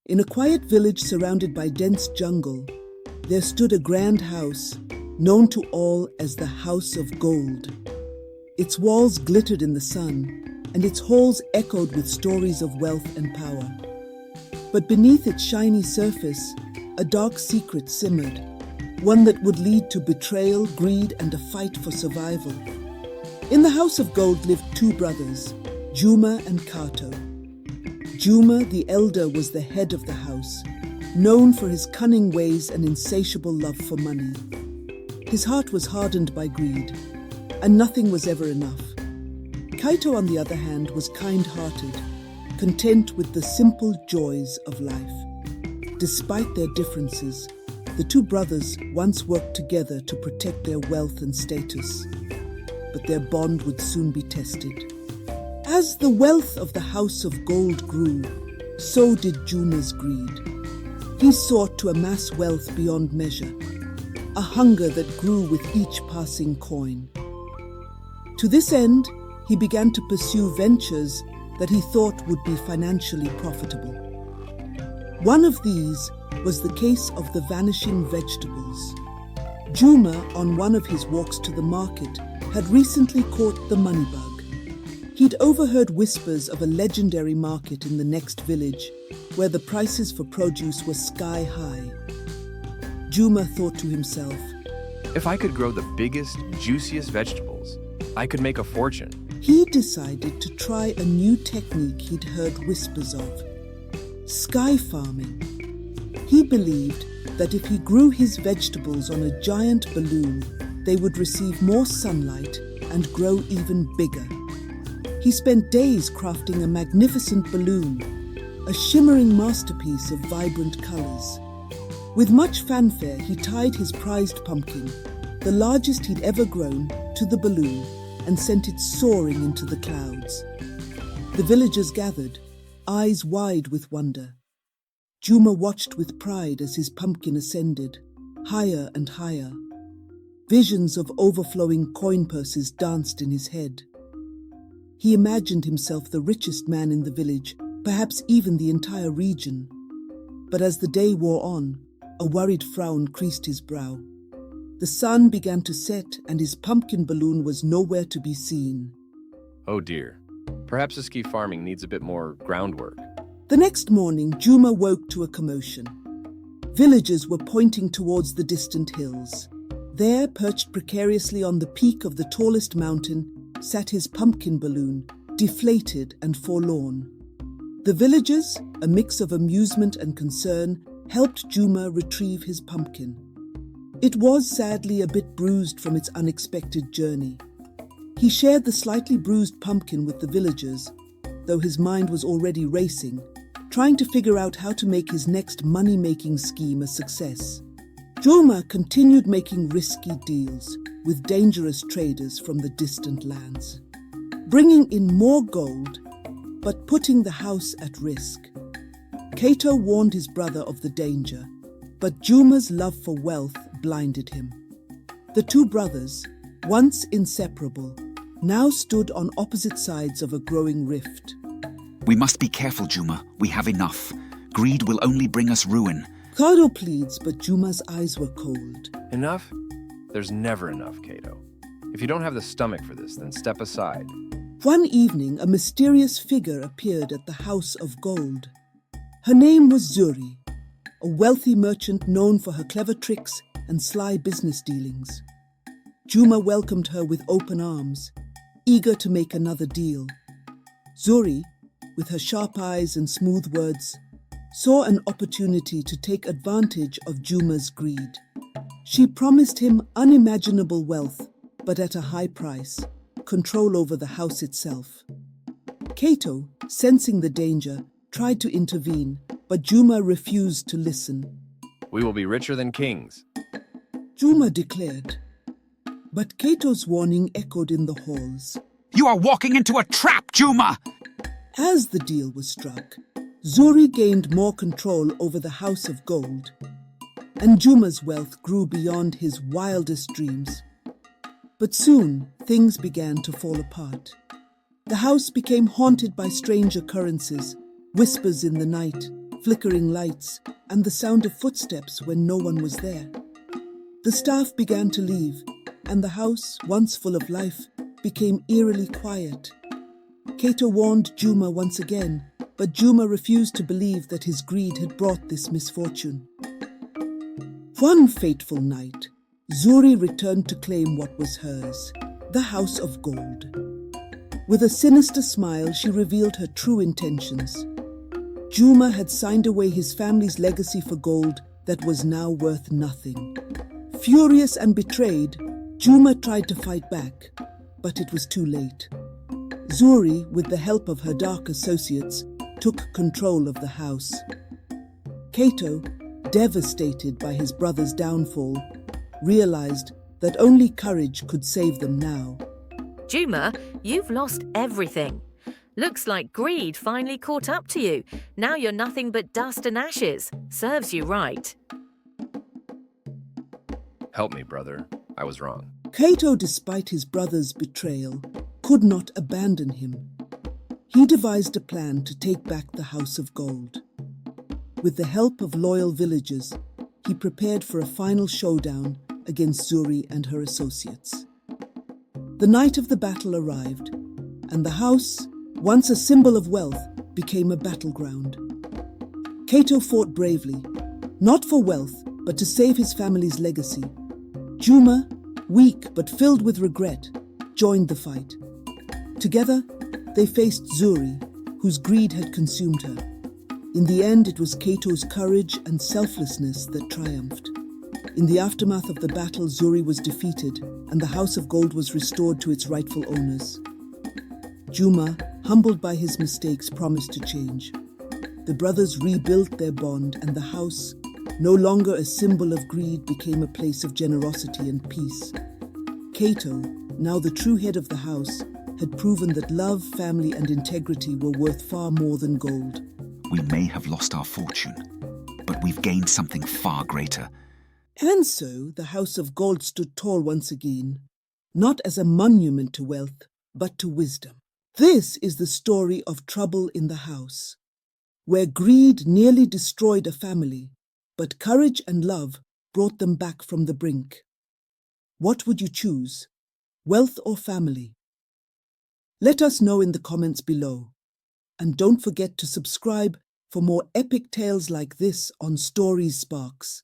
In a quiet village surrounded by dense jungle, there stood a grand house, known to all as the House of Gold. Its walls glittered in the sun, and its halls echoed with stories of wealth and power. But beneath its shiny surface, a dark secret simmered, one that would lead to betrayal, greed, and a fight for survival. In the House of Gold lived two brothers, Juma and Kato. Juma, the elder, was the head of the house, known for his cunning ways and insatiable love for money. His heart was hardened by greed, and nothing was ever enough. Kato, on the other hand, was kind-hearted, content with the simple joys of life. Despite their differences, the two brothers once worked together to protect their wealth and status, but their bond would soon be tested. As the wealth of the House of Gold grew, so did Juma's greed. He sought to amass wealth beyond measure, a hunger that grew with each passing coin. To this end, he began to pursue ventures that he thought would be financially profitable. One of these was the case of the vanishing vegetables. Juma, on one of his walks to the market, had recently caught the money bug. He'd overheard whispers of a legendary market in the next village, where the prices for produce were sky high. Juma thought to himself, if I could grow the biggest, juiciest vegetables, I could make a fortune. He decided to try a new technique he'd heard whispers of: sky farming. He believed that if he grew his vegetables on a giant balloon, they would receive more sunlight and grow even bigger. He spent days crafting a magnificent balloon, a shimmering masterpiece of vibrant colors. With much fanfare, he tied his prized pumpkin, the largest he'd ever grown, to the balloon and sent it soaring into the clouds. The villagers gathered, eyes wide with wonder. Juma watched with pride as his pumpkin ascended, higher and higher. Visions of overflowing coin purses danced in his head. He imagined himself the richest man in the village, perhaps even the entire region. But as the day wore on, a worried frown creased his brow. The sun began to set, and his pumpkin balloon was nowhere to be seen. Oh dear. Perhaps the ski farming needs a bit more groundwork. The next morning, Juma woke to a commotion. Villagers were pointing towards the distant hills. There, perched precariously on the peak of the tallest mountain, sat his pumpkin balloon, deflated and forlorn. The villagers, a mix of amusement and concern, helped Juma retrieve his pumpkin. It was sadly a bit bruised from its unexpected journey. He shared the slightly bruised pumpkin with the villagers, though his mind was already racing, trying to figure out how to make his next money-making scheme a success. Juma continued making risky deals with dangerous traders from the distant lands, bringing in more gold, but putting the house at risk. Kato warned his brother of the danger, but Juma's love for wealth blinded him. The two brothers, once inseparable, now stood on opposite sides of a growing rift. We must be careful, Juma. We have enough. Greed will only bring us ruin. Kato pleads, but Juma's eyes were cold. Enough? There's never enough, Kato. If you don't have the stomach for this, then step aside. One evening, a mysterious figure appeared at the House of Gold. Her name was Zuri, a wealthy merchant known for her clever tricks and sly business dealings. Juma welcomed her with open arms, eager to make another deal. Zuri, with her sharp eyes and smooth words, saw an opportunity to take advantage of Juma's greed. She promised him unimaginable wealth, but at a high price, control over the house itself. Kato, sensing the danger, tried to intervene, but Juma refused to listen. We will be richer than kings. Juma declared, but Kato's warning echoed in the halls. You are walking into a trap, Juma! As the deal was struck, Zuri gained more control over the House of Gold, and Juma's wealth grew beyond his wildest dreams. But soon, things began to fall apart. The house became haunted by strange occurrences, whispers in the night, flickering lights, and the sound of footsteps when no one was there. The staff began to leave, and the house, once full of life, became eerily quiet. Kato warned Juma once again, but Juma refused to believe that his greed had brought this misfortune. One fateful night, Zuri returned to claim what was hers, the house of gold. With a sinister smile, she revealed her true intentions. Juma had signed away his family's legacy for gold that was now worth nothing. Furious and betrayed, Juma tried to fight back, but it was too late. Zuri, with the help of her dark associates, took control of the house. Kato, devastated by his brother's downfall, realized that only courage could save them now. Juma, you've lost everything. Looks like greed finally caught up to you. Now you're nothing but dust and ashes. Serves you right. Help me, brother. I was wrong. Kato, despite his brother's betrayal, could not abandon him. He devised a plan to take back the House of Gold. With the help of loyal villagers, he prepared for a final showdown against Zuri and her associates. The night of the battle arrived, and the house, once a symbol of wealth, became a battleground. Kato fought bravely, not for wealth, but to save his family's legacy. Juma, weak but filled with regret, joined the fight. Together, they faced Zuri, whose greed had consumed her. In the end, it was Kato's courage and selflessness that triumphed. In the aftermath of the battle, Zuri was defeated, and the House of Gold was restored to its rightful owners. Juma, humbled by his mistakes, promised to change. The brothers rebuilt their bond, and the house, no longer a symbol of greed, became a place of generosity and peace. Kato, now the true head of the house, had proven that love, family, and integrity were worth far more than gold. We may have lost our fortune, but we've gained something far greater. And so the House of Gold stood tall once again, not as a monument to wealth, but to wisdom. This is the story of Trouble in the House, where greed nearly destroyed a family, but courage and love brought them back from the brink. What would you choose, wealth or family? Let us know in the comments below. And don't forget to subscribe for more epic tales like this on StoryzSparks.